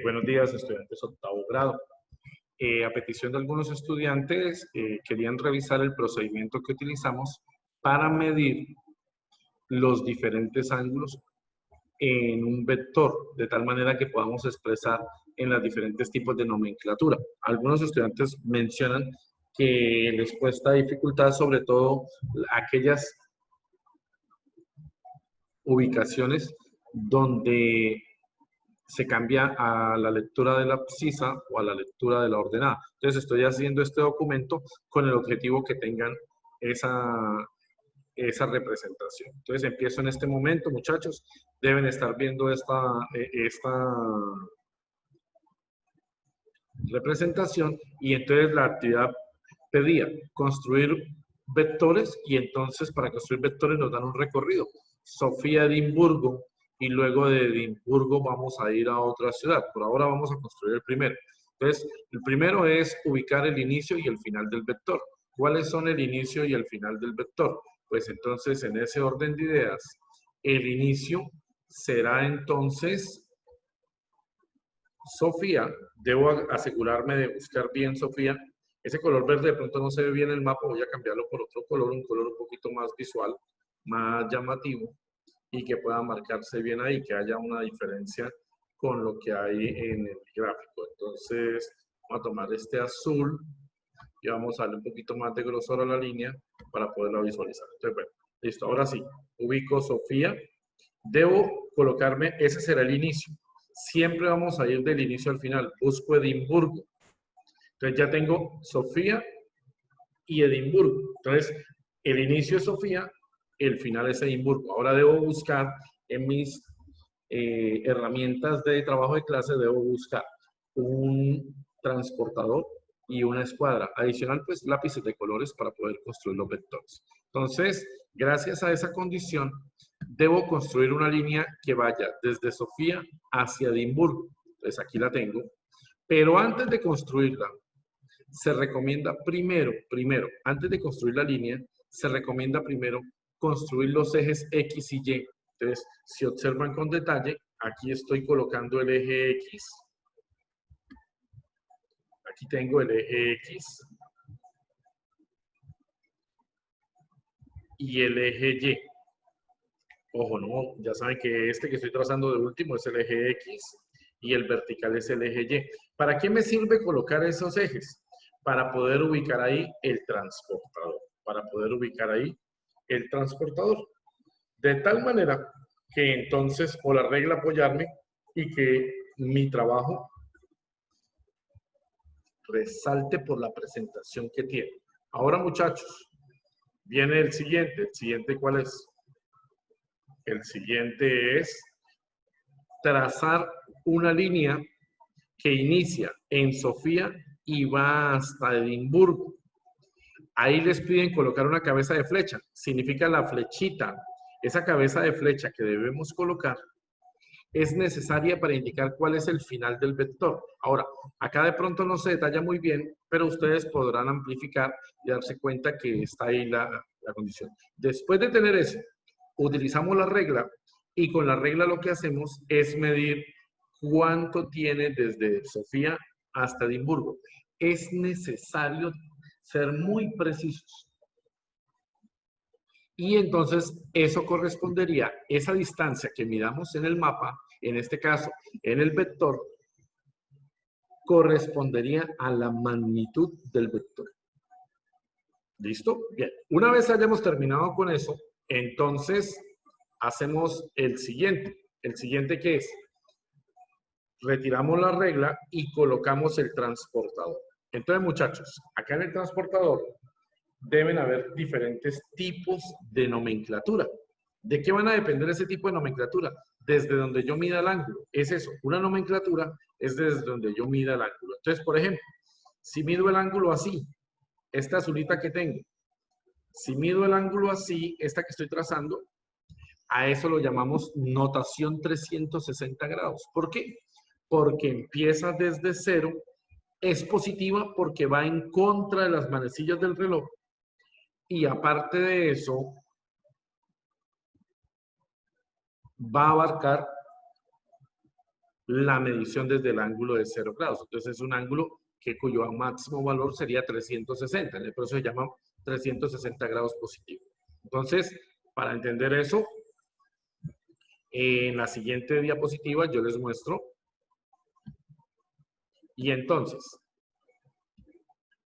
Buenos días, estudiantes octavo grado. A petición de algunos estudiantes, querían revisar el procedimiento que utilizamos para medir los diferentes ángulos en un vector, de tal manera que podamos expresar en los diferentes tipos de nomenclatura. Algunos estudiantes mencionan que les cuesta dificultad, sobre todo aquellas ubicaciones donde se cambia a la lectura de la abscisa o a la lectura de la ordenada. Entonces estoy haciendo este documento con el objetivo que tengan esa representación. Entonces empiezo en este momento, muchachos. Deben estar viendo esta representación y entonces la actividad pedía construir vectores y entonces para construir vectores nos dan un recorrido. Sofía, Edimburgo, y luego de Edimburgo vamos a ir a otra ciudad. Por ahora vamos a construir el primero. Entonces, el primero es ubicar el inicio y el final del vector. ¿Cuáles son el inicio y el final del vector? Pues entonces, en ese orden de ideas, el inicio será entonces Sofía. Debo asegurarme de buscar bien Sofía. Ese color verde de pronto no se ve bien en el mapa, voy a cambiarlo por otro color, un color un poquito más visual, más llamativo y que pueda marcarse bien ahí, que haya una diferencia con lo que hay en el gráfico. Entonces, vamos a tomar este azul y vamos a darle un poquito más de grosor a la línea para poderla visualizar. Entonces, bueno, listo. Ahora sí, ubico Sofía. Debo colocarme, ese será el inicio. Siempre vamos a ir del inicio al final. Busco Edimburgo. Entonces ya tengo Sofía y Edimburgo. Entonces, el inicio es Sofía, el final es Edimburgo. Ahora debo buscar en mis herramientas de trabajo de clase, debo buscar un transportador y una escuadra. Adicional, pues lápices de colores para poder construir los vectores. Entonces, gracias a esa condición, debo construir una línea que vaya desde Sofía hacia Edimburgo. Entonces, aquí la tengo. Pero antes de construirla, se recomienda primero, antes de construir la línea, se recomienda primero construir los ejes X y Y. Entonces, si observan con detalle, aquí estoy colocando el eje X. Aquí tengo el eje X y el eje Y. Ojo, no, ya saben que este que estoy trazando de último es el eje X y el vertical es el eje Y. ¿Para qué me sirve colocar esos ejes? Para poder ubicar ahí el transportador. Para poder ubicar ahí el transportador. De tal manera que entonces, o la regla apoyarme y que mi trabajo resalte por la presentación que tiene. Ahora, muchachos, viene el siguiente. ¿El siguiente cuál es? El siguiente es trazar una línea que inicia en Sofía y va hasta Edimburgo. Ahí les piden colocar una cabeza de flecha. Significa la flechita. Esa cabeza de flecha que debemos colocar es necesaria para indicar cuál es el final del vector. Ahora, acá de pronto no se detalla muy bien, pero ustedes podrán amplificar y darse cuenta que está ahí la condición. Después de tener eso, utilizamos la regla y con la regla lo que hacemos es medir cuánto tiene desde Sofía hasta Edimburgo. Es necesario ser muy precisos. Y entonces eso correspondería, esa distancia que midamos en el mapa, en este caso en el vector, correspondería a la magnitud del vector. ¿Listo? Bien. Una vez hayamos terminado con eso, entonces hacemos el siguiente. ¿El siguiente qué es? Retiramos la regla y colocamos el transportador. Entonces, muchachos, acá en el transportador deben haber diferentes tipos de nomenclatura. ¿De qué van a depender ese tipo de nomenclatura? Desde donde yo mida el ángulo. Es eso, una nomenclatura es desde donde yo mida el ángulo. Entonces, por ejemplo, si mido el ángulo así, esta azulita que tengo, si mido el ángulo así, esta que estoy trazando, a eso lo llamamos notación 360 grados. ¿Por qué? Porque empieza desde cero, es positiva porque va en contra de las manecillas del reloj y aparte de eso, va a abarcar la medición desde el ángulo de 0 grados. Entonces es un ángulo cuyo máximo valor sería 360. En el proceso se llama 360 grados positivo. Entonces, para entender eso, en la siguiente diapositiva yo les muestro. Y entonces,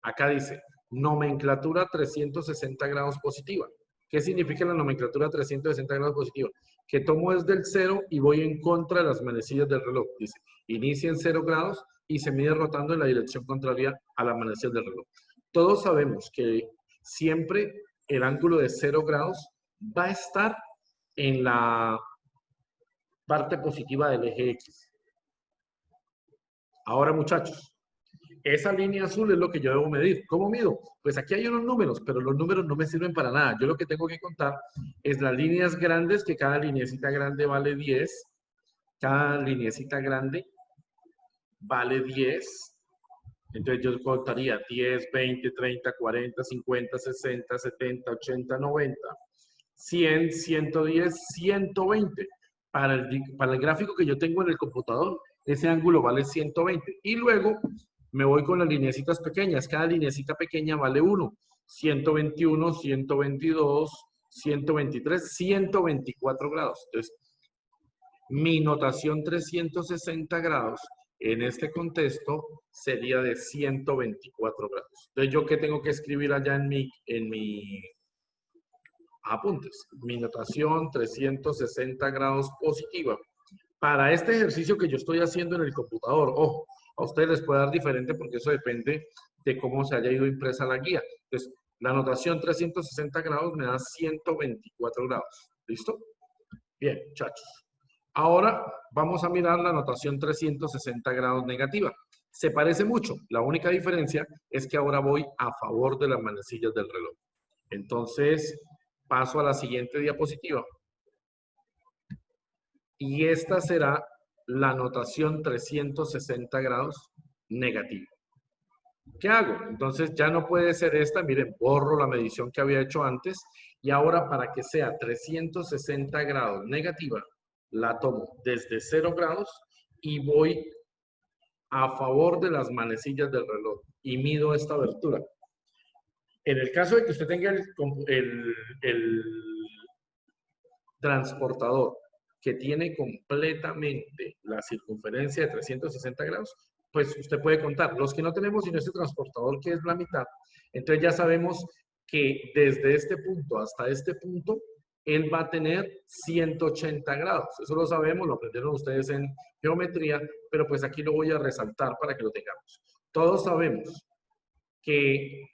acá dice, nomenclatura 360 grados positiva. ¿Qué significa la nomenclatura 360 grados positiva? Que tomo desde el 0 y voy en contra de las manecillas del reloj. Dice, inicia en 0 grados y se mide rotando en la dirección contraria a las manecillas del reloj. Todos sabemos que siempre el ángulo de 0 grados va a estar en la parte positiva del eje X. Ahora, muchachos, esa línea azul es lo que yo debo medir. ¿Cómo mido? Pues aquí hay unos números, pero los números no me sirven para nada. Yo lo que tengo que contar es las líneas grandes, que cada lineecita grande vale 10. Cada lineecita grande vale 10. Entonces yo contaría 10, 20, 30, 40, 50, 60, 70, 80, 90, 100, 110, 120. Para el gráfico que yo tengo en el computador, ese ángulo vale 120. Y luego me voy con las lineecitas pequeñas. Cada lineecita pequeña vale 1. 121, 122, 123, 124 grados. Entonces, mi notación 360 grados en este contexto sería de 124 grados. Entonces, ¿yo qué tengo que escribir allá en mi apuntes? Mi notación 360 grados positiva. Para este ejercicio que yo estoy haciendo en el computador, ojo, a ustedes les puede dar diferente porque eso depende de cómo se haya ido impresa la guía. Entonces, la notación 360 grados me da 124 grados. ¿Listo? Bien, muchachos. Ahora vamos a mirar la notación 360 grados negativa. Se parece mucho. La única diferencia es que ahora voy a favor de las manecillas del reloj. Entonces, paso a la siguiente diapositiva. Y esta será la notación 360 grados negativa. ¿Qué hago? Entonces ya no puede ser esta. Miren, borro la medición que había hecho antes. Y ahora para que sea 360 grados negativa, la tomo desde 0 grados y voy a favor de las manecillas del reloj y mido esta abertura. En el caso de que usted tenga el transportador que tiene completamente la circunferencia de 360 grados, pues usted puede contar. Los que no tenemos sino este transportador que es la mitad, entonces ya sabemos que desde este punto hasta este punto, él va a tener 180 grados. Eso lo sabemos, lo aprendieron ustedes en geometría, pero pues aquí lo voy a resaltar para que lo tengamos. Todos sabemos que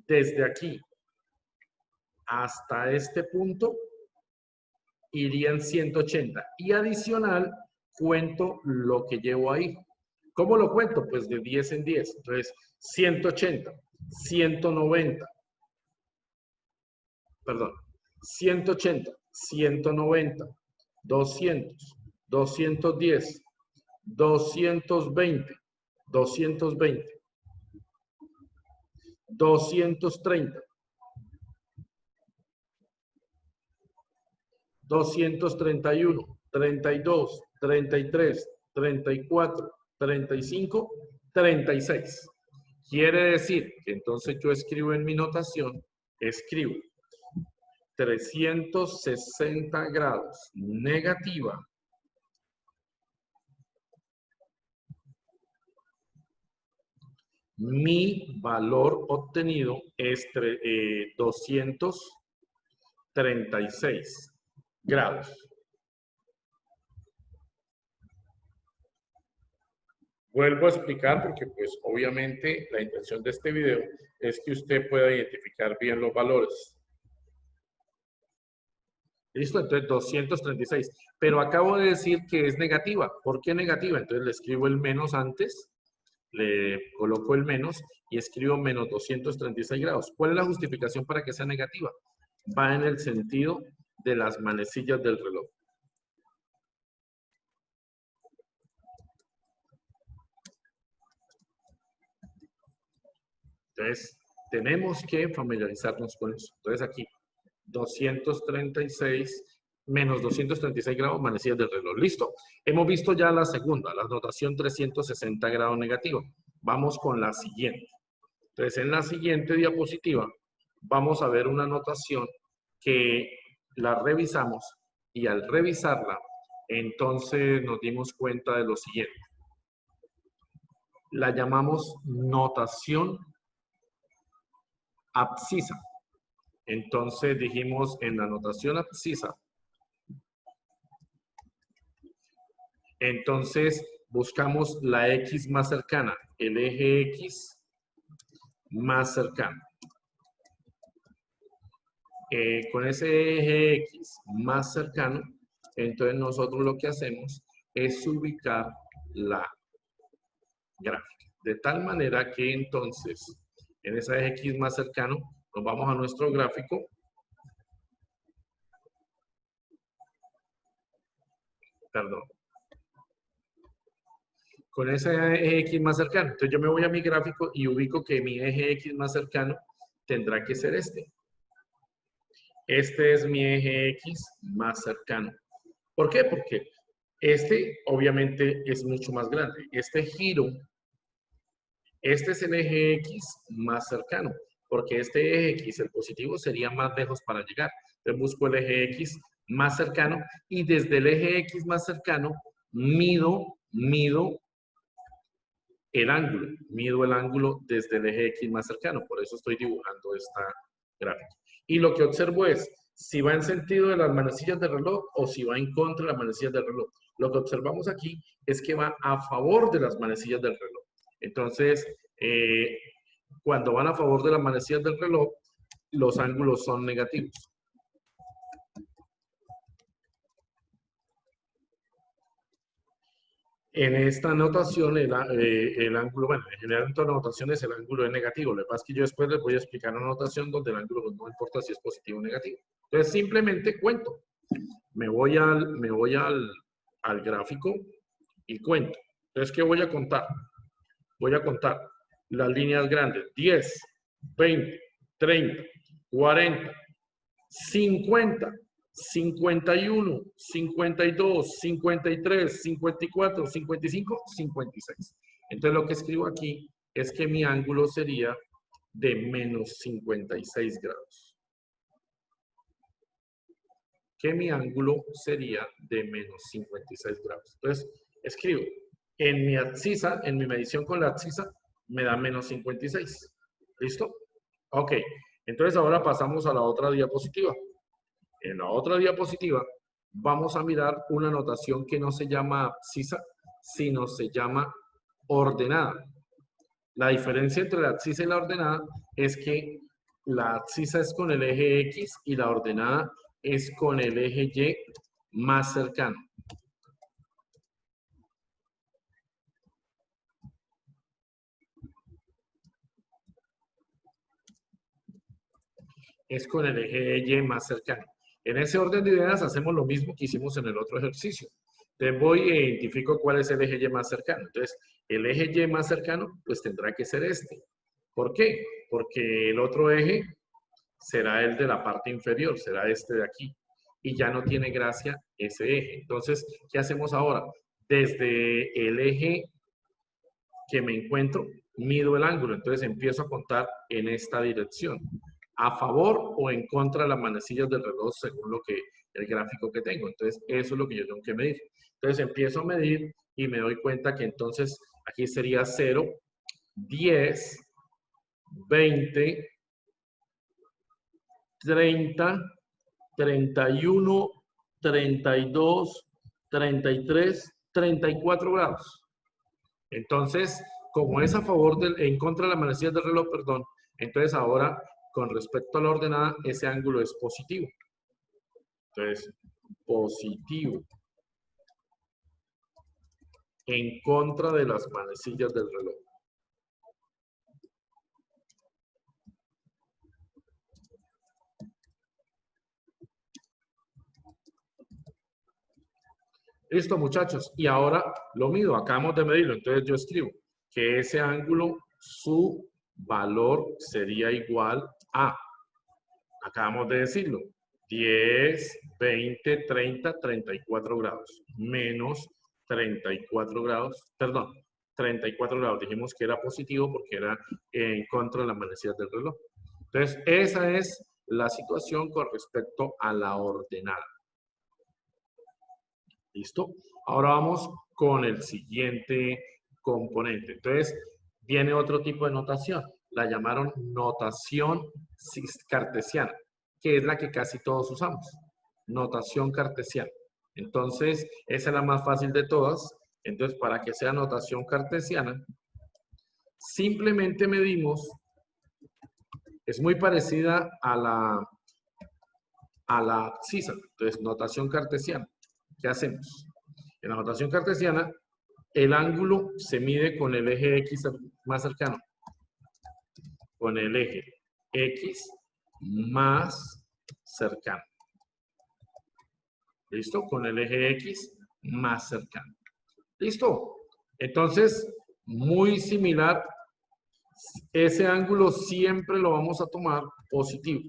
desde aquí hasta este punto irían 180. Y adicional, cuento lo que llevo ahí. ¿Cómo lo cuento? Pues de 10 en 10. Entonces, 180, 190, perdón, 180, 190, 200, 210, 220, 220, 230, 231, 32, 33, 34, 35, 36. Quiere decir que entonces yo escribo en mi notación, escribo 360 grados negativa mi valor obtenido es 236 grados. Vuelvo a explicar porque pues obviamente la intención de este video es que usted pueda identificar bien los valores. ¿Listo? Entonces 236. Pero acabo de decir que es negativa. ¿Por qué negativa? Entonces le escribo el menos antes, le coloco el menos y escribo menos 236 grados. ¿Cuál es la justificación para que sea negativa? Va en el sentido de las manecillas del reloj. Entonces, tenemos que familiarizarnos con eso. Entonces aquí, 236 menos 236 grados manecillas del reloj. Listo. Hemos visto ya la segunda, la notación 360 grados negativa. Vamos con la siguiente. Entonces, en la siguiente diapositiva vamos a ver una notación que la revisamos y al revisarla, entonces nos dimos cuenta de lo siguiente. La llamamos notación abscisa. Entonces dijimos en la notación abscisa. Entonces buscamos la X más cercana, el eje X más cercano. Con ese eje X más cercano, entonces nosotros lo que hacemos es ubicar la gráfica. De tal manera que entonces, en ese eje X más cercano, nos vamos a nuestro gráfico. Perdón. Con ese eje X más cercano. Entonces yo me voy a mi gráfico y ubico que mi eje X más cercano tendrá que ser este. Este es mi eje X más cercano. ¿Por qué? Porque este obviamente es mucho más grande. Este giro, este es el eje X más cercano, porque este eje X, el positivo, sería más lejos para llegar. Entonces busco el eje X más cercano y desde el eje X más cercano mido el ángulo desde el eje X más cercano. Por eso estoy dibujando esta gráfica. Y lo que observo es si va en sentido de las manecillas del reloj o si va en contra de las manecillas del reloj. Lo que observamos aquí es que va a favor de las manecillas del reloj. Entonces, cuando van a favor de las manecillas del reloj, los ángulos son negativos. En esta notación, el ángulo, bueno, en general en todas las notaciones el ángulo es negativo. Lo que pasa es que yo después les voy a explicar una notación donde el ángulo no importa si es positivo o negativo. Entonces, simplemente cuento. Me voy al gráfico y cuento. Entonces, ¿qué voy a contar? Voy a contar las líneas grandes. 10, 20, 30, 40, 50, 51, 52, 53, 54, 55, 56. Entonces lo que escribo aquí es que mi ángulo sería de menos 56 grados. Que mi ángulo sería de menos 56 grados. Entonces escribo, en mi abscisa, en mi medición con la abscisa, me da menos 56. ¿Listo? Ok. Entonces ahora pasamos a la otra diapositiva. En la otra diapositiva vamos a mirar una notación que no se llama abscisa, sino se llama ordenada. La diferencia entre la abscisa y la ordenada es que la abscisa es con el eje X y la ordenada es con el eje Y más cercano. Es con el eje Y más cercano. En ese orden de ideas hacemos lo mismo que hicimos en el otro ejercicio. Entonces voy e identifico cuál es el eje Y más cercano. Entonces, el eje Y más cercano, pues tendrá que ser este. ¿Por qué? Porque el otro eje será el de la parte inferior, será este de aquí. Y ya no tiene gracia ese eje. Entonces, ¿qué hacemos ahora? Desde el eje que me encuentro, mido el ángulo. Entonces, empiezo a contar en esta dirección. A favor o en contra de las manecillas del reloj según el gráfico que tengo. Entonces, eso es lo que yo tengo que medir. Entonces, empiezo a medir y me doy cuenta que entonces aquí sería 0, 10, 20, 30, 31, 32, 33, 34 grados. Entonces, como es a favor en contra de las manecillas del reloj, perdón, entonces ahora con respecto a la ordenada, ese ángulo es positivo. Entonces, positivo en contra de las manecillas del reloj. Listo, muchachos. Y ahora lo mido. Acabamos de medirlo. Entonces yo escribo que ese ángulo, su valor sería igual a. Acabamos de decirlo. 10, 20, 30, 34 grados. Menos 34 grados, perdón, 34 grados. Dijimos que era positivo porque era en contra de las manecillas del reloj. Entonces, esa es la situación con respecto a la ordenada. ¿Listo? Ahora vamos con el siguiente componente. Entonces, viene otro tipo de notación. La llamaron notación cartesiana, que es la que casi todos usamos. Notación cartesiana. Entonces, esa es la más fácil de todas. Entonces, para que sea notación cartesiana, simplemente medimos, es muy parecida a la abscisa. Entonces, notación cartesiana. ¿Qué hacemos? En la notación cartesiana, el ángulo se mide con el eje X más cercano. Con el eje X más cercano. ¿Listo? Con el eje X más cercano. ¿Listo? Entonces, muy similar. Ese ángulo siempre lo vamos a tomar positivo.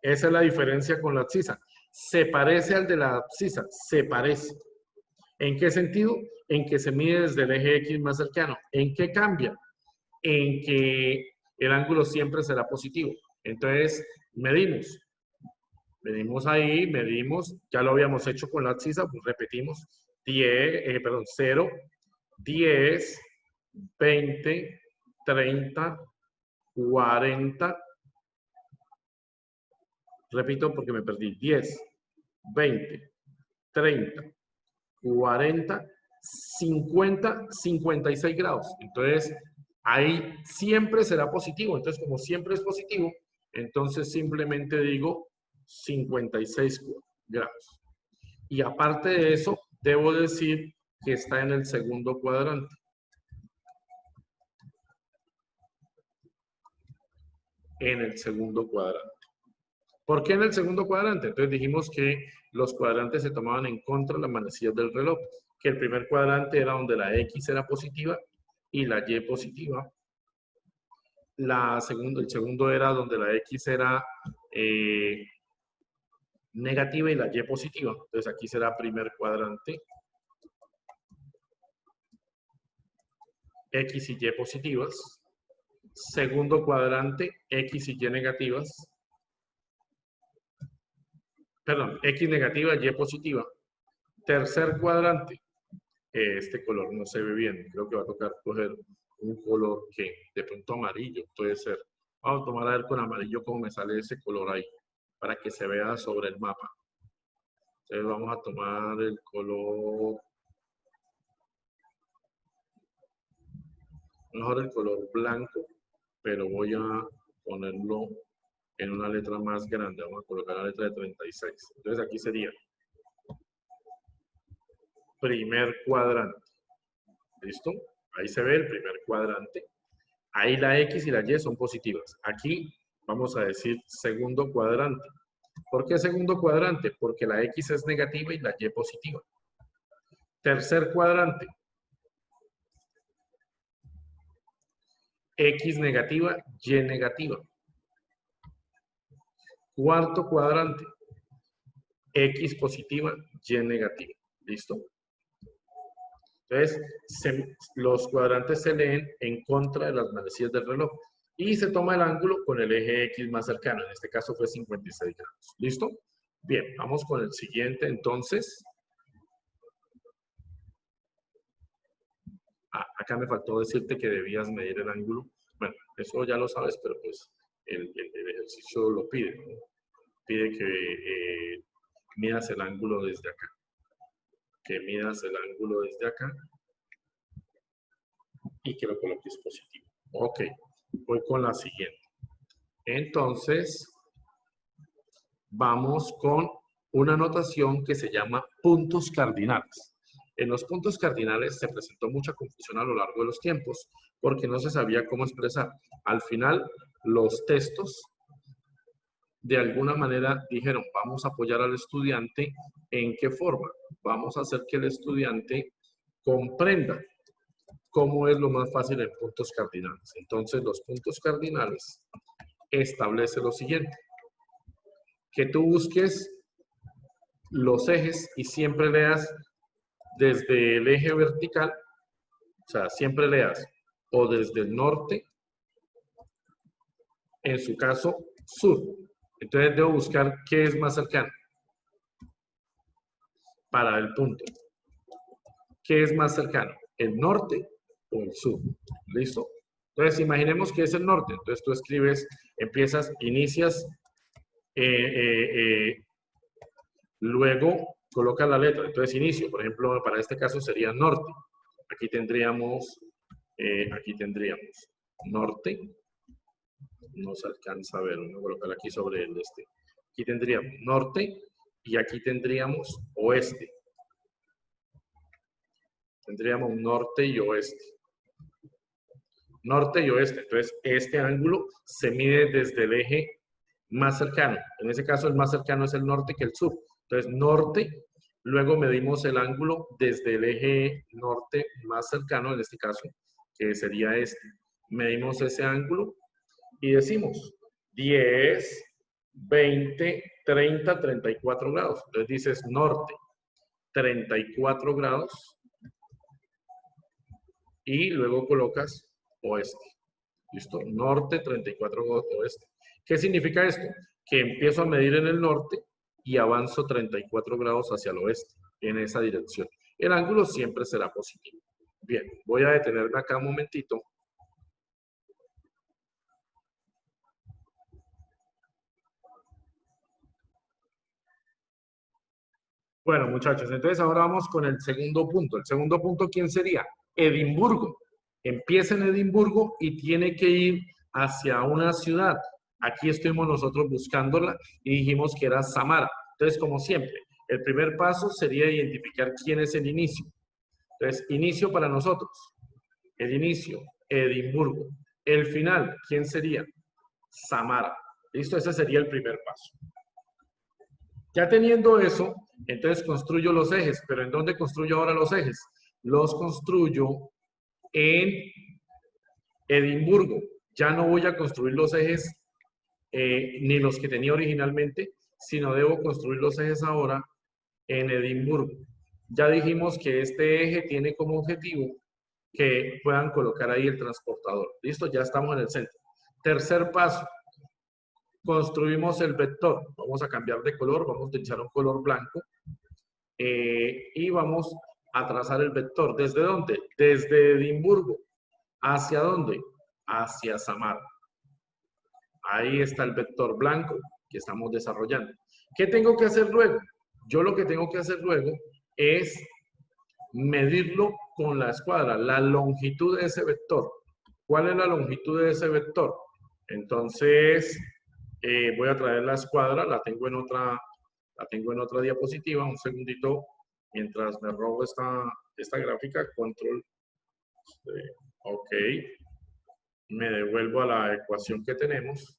Esa es la diferencia con la abscisa. Se parece al de la abscisa, se parece. ¿En qué sentido? En que se mide desde el eje X más cercano. ¿En qué cambia? En que el ángulo siempre será positivo. Entonces, medimos. Medimos ahí, medimos, ya lo habíamos hecho con la abscisa, pues repetimos, 0, 10, 20, 30, 40, repito porque me perdí, 10, 20, 30, 40, 50, 56 grados. Entonces, ahí siempre será positivo. Entonces, como siempre es positivo, entonces simplemente digo 56 grados. Y aparte de eso, debo decir que está en el segundo cuadrante. En el segundo cuadrante. ¿Por qué en el segundo cuadrante? Entonces dijimos que los cuadrantes se tomaban en contra de las manecillas del reloj, que el primer cuadrante era donde la X era positiva y la Y positiva. El segundo era donde la X era negativa y la Y positiva. Entonces aquí será primer cuadrante. X y Y positivas. Segundo cuadrante, X y Y negativas. Perdón, X negativa, Y positiva. Tercer cuadrante, este color no se ve bien. Creo que va a tocar coger un color que de pronto amarillo puede ser. Vamos a tomar a ver con amarillo cómo me sale ese color ahí, para que se vea sobre el mapa. Entonces vamos a tomar el color, mejor el color blanco, pero voy a ponerlo en una letra más grande. Vamos a colocar la letra de 36. Entonces aquí sería primer cuadrante. ¿Listo? Ahí se ve el primer cuadrante. Ahí la X y la Y son positivas. Aquí vamos a decir segundo cuadrante. ¿Por qué segundo cuadrante? Porque la X es negativa y la Y positiva. Tercer cuadrante. X negativa, Y negativa. Cuarto cuadrante. X positiva, Y negativa. ¿Listo? Entonces, los cuadrantes se leen en contra de las manecillas del reloj y se toma el ángulo con el eje X más cercano. En este caso fue 56 grados. ¿Listo? Bien, vamos con el siguiente entonces. Acá me faltó decirte que debías medir el ángulo. Bueno, eso ya lo sabes, pero pues el ejercicio lo pide, ¿no? Pide que midas el ángulo desde acá. Que midas el ángulo desde acá y que lo coloques positivo. Ok, voy con la siguiente. Entonces, vamos con una notación que se llama puntos cardinales. En los puntos cardinales se presentó mucha confusión a lo largo de los tiempos porque no se sabía cómo expresar. Al final, los textos de alguna manera dijeron, vamos a apoyar al estudiante. ¿En qué forma? Vamos a hacer que el estudiante comprenda cómo es lo más fácil en puntos cardinales. Entonces, los puntos cardinales establece lo siguiente, que tú busques los ejes y siempre leas desde el eje vertical, o sea, siempre leas o desde el norte, en su caso, sur. Entonces debo buscar qué es más cercano para el punto. ¿Qué es más cercano? ¿El norte o el sur? ¿Listo? Entonces, imaginemos que es el norte. Entonces, tú escribes, empiezas, inicias, luego coloca la letra. Entonces, inicio. Por ejemplo, para este caso sería norte. Aquí tendríamos norte. No se alcanza a ver. Voy a colocar aquí sobre el este. Aquí tendríamos norte y aquí tendríamos oeste. Tendríamos norte y oeste. Norte y oeste. Entonces, este ángulo se mide desde el eje más cercano. En ese caso, el más cercano es el norte que el sur. Entonces, norte, luego medimos el ángulo desde el eje norte más cercano, en este caso, que sería este. Medimos ese ángulo y decimos 10, 20, 30, 34 grados. Entonces dices norte, 34 grados y luego colocas oeste. ¿Listo? Norte, 34 grados oeste. ¿Qué significa esto? Que empiezo a medir en el norte y avanzo 34 grados hacia el oeste, en esa dirección. El ángulo siempre será positivo. Bien, voy a detenerme acá un momentito. Bueno, muchachos, entonces ahora vamos con el segundo punto. El segundo punto, ¿quién sería? Edimburgo. Empieza en Edimburgo y tiene que ir hacia una ciudad. Aquí estuvimos nosotros buscándola y dijimos que era Samara. Entonces, como siempre, el primer paso sería identificar quién es el inicio. Entonces, inicio para nosotros. El inicio, Edimburgo. El final, ¿quién sería? Samara. ¿Listo? Ese sería el primer paso. Ya teniendo eso, entonces construyo los ejes. ¿Pero en dónde construyo ahora los ejes? Los construyo en Edimburgo. Ya no voy a construir los ejes ni los que tenía originalmente, sino debo construir los ejes ahora en Edimburgo. Ya dijimos que este eje tiene como objetivo que puedan colocar ahí el transportador. Listo, ya estamos en el centro. Tercer paso, construimos el vector. Vamos a cambiar de color, vamos a utilizar un color blanco y vamos a trazar el vector. ¿Desde dónde? Desde Edimburgo. ¿Hacia dónde? Hacia Samara. Ahí está el vector blanco que estamos desarrollando. ¿Qué tengo que hacer luego? Yo lo que tengo que hacer luego es medirlo con la escuadra, la longitud de ese vector. ¿Cuál es la longitud de ese vector? Entonces, voy a traer la escuadra, la tengo en otra diapositiva. Un segundito, mientras me robo esta gráfica, control, ok. Me devuelvo a la ecuación que tenemos,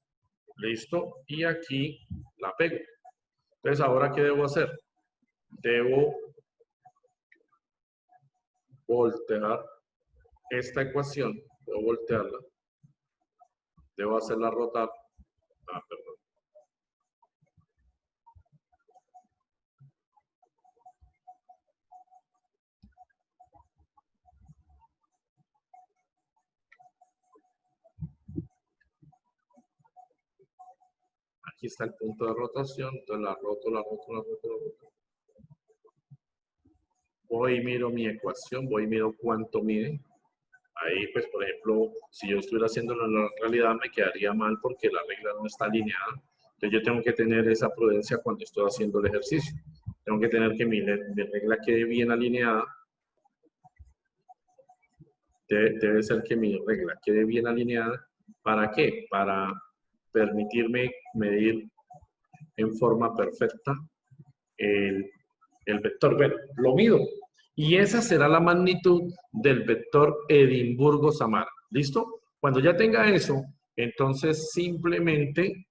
listo, y aquí la pego. Entonces, ¿ahora qué debo hacer? Debo voltear esta ecuación, debo voltearla, debo hacerla rotar, perdón. Aquí está el punto de rotación, entonces la roto. Voy y miro mi ecuación, voy y miro cuánto mide. Ahí, pues, por ejemplo, si yo estuviera haciéndolo en la realidad, me quedaría mal porque la regla no está alineada. Entonces, yo tengo que tener esa prudencia cuando estoy haciendo el ejercicio. Tengo que tener que mi regla quede bien alineada. Debe ser que mi regla quede bien alineada. ¿Para qué? Para permitirme medir en forma perfecta el vector. Bueno, lo mido. Y esa será la magnitud del vector Edimburgo-Samara. ¿Listo? Cuando ya tenga eso, entonces simplemente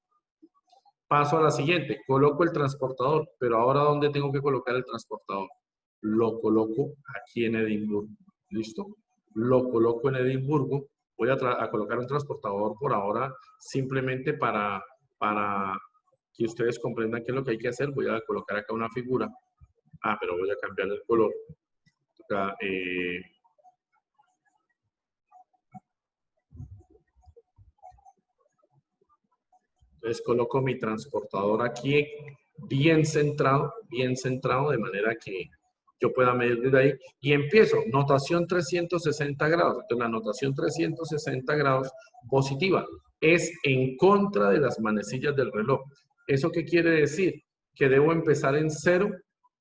paso a la siguiente. Coloco el transportador. Pero ahora, ¿dónde tengo que colocar el transportador? Lo coloco aquí en Edimburgo. ¿Listo? Lo coloco en Edimburgo Voy a colocar un transportador por ahora simplemente para que ustedes comprendan qué es lo que hay que hacer. Voy a colocar acá una figura. Pero voy a cambiar el color. Acá, entonces coloco mi transportador aquí bien centrado, de manera que yo pueda medir desde ahí. Y empiezo, notación 360 grados. Entonces la notación 360 grados positiva es en contra de las manecillas del reloj. ¿Eso qué quiere decir? Que debo empezar en 0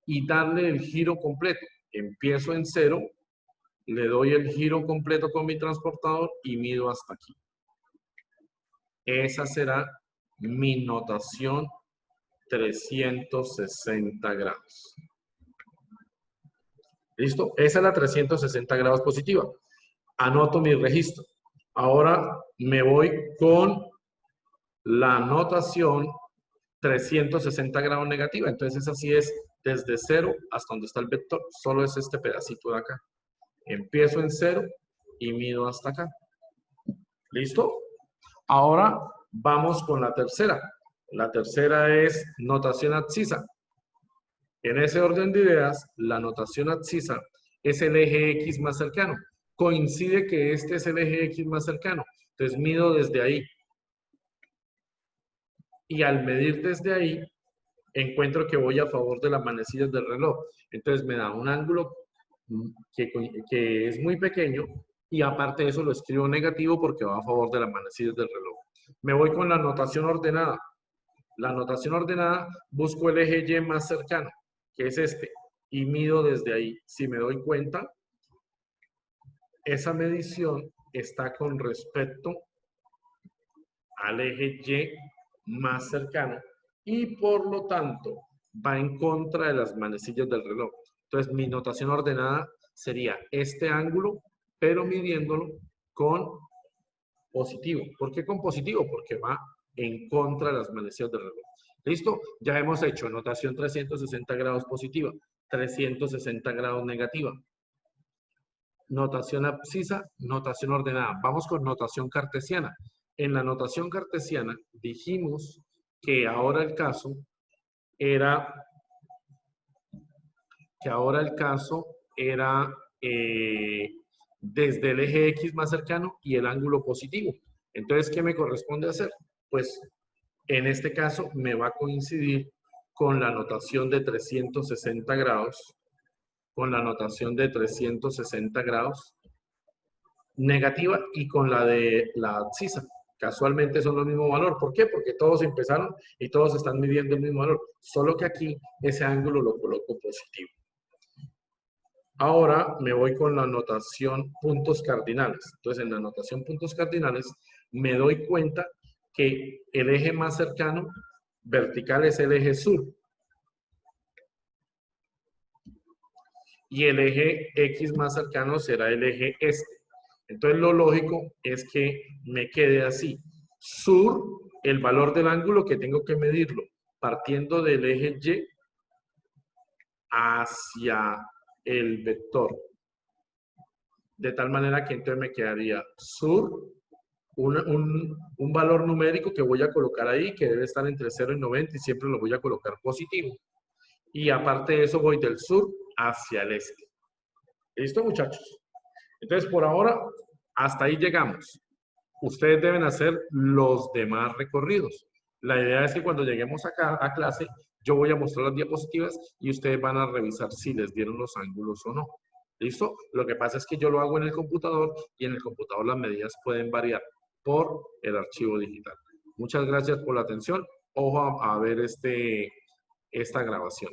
y darle el giro completo. Empiezo en 0, le doy el giro completo con mi transportador y mido hasta aquí. Esa será mi notación 360 grados. ¿Listo? Esa es la 360 grados positiva. Anoto mi registro. Ahora me voy con la notación 360 grados negativa. Entonces así es desde 0 hasta donde está el vector. Solo es este pedacito de acá. Empiezo en 0 y mido hasta acá. ¿Listo? Ahora vamos con la tercera. La tercera es notación abscisa. En ese orden de ideas, la notación abscisa es el eje X más cercano. Coincide que este es el eje X más cercano. Entonces mido desde ahí. Y al medir desde ahí, encuentro que voy a favor de las manecillas del reloj. Entonces me da un ángulo que es muy pequeño y aparte de eso lo escribo negativo porque va a favor de las manecillas del reloj. Me voy con la notación ordenada. La notación ordenada, busco el eje Y más cercano, que es este, y mido desde ahí. Si me doy cuenta, esa medición está con respecto al eje Y más cercano y por lo tanto va en contra de las manecillas del reloj. Entonces mi notación ordenada sería este ángulo, pero midiéndolo con positivo. ¿Por qué con positivo? Porque va en contra de las manecillas del reloj. ¿Listo? Ya hemos hecho notación 360 grados positiva, 360 grados negativa. Notación abscisa, notación ordenada. Vamos con notación cartesiana. En la notación cartesiana dijimos que ahora el caso era desde el eje X más cercano y el ángulo positivo. Entonces, ¿qué me corresponde hacer? Pues en este caso me va a coincidir con la notación de 360 grados, negativa y con la de la abscisa. Casualmente son los mismos valor. ¿Por qué? Porque todos empezaron y todos están midiendo el mismo valor. Solo que aquí ese ángulo lo coloco positivo. Ahora me voy con la notación puntos cardinales. Entonces, en la notación puntos cardinales me doy cuenta que el eje más cercano vertical es el eje sur. Y el eje X más cercano será el eje este. Entonces, lo lógico es que me quede así. Sur, el valor del ángulo que tengo que medirlo, partiendo del eje Y hacia el vector. De tal manera que entonces me quedaría sur, un valor numérico que voy a colocar ahí, que debe estar entre 0 y 90 y siempre lo voy a colocar positivo. Y aparte de eso voy del sur hacia el este. ¿Listo, muchachos? Entonces, por ahora, hasta ahí llegamos. Ustedes deben hacer los demás recorridos. La idea es que cuando lleguemos acá a clase, yo voy a mostrar las diapositivas y ustedes van a revisar si les dieron los ángulos o no. ¿Listo? Lo que pasa es que yo lo hago en el computador y en el computador las medidas pueden variar por el archivo digital. Muchas gracias por la atención. Ojo a ver esta grabación.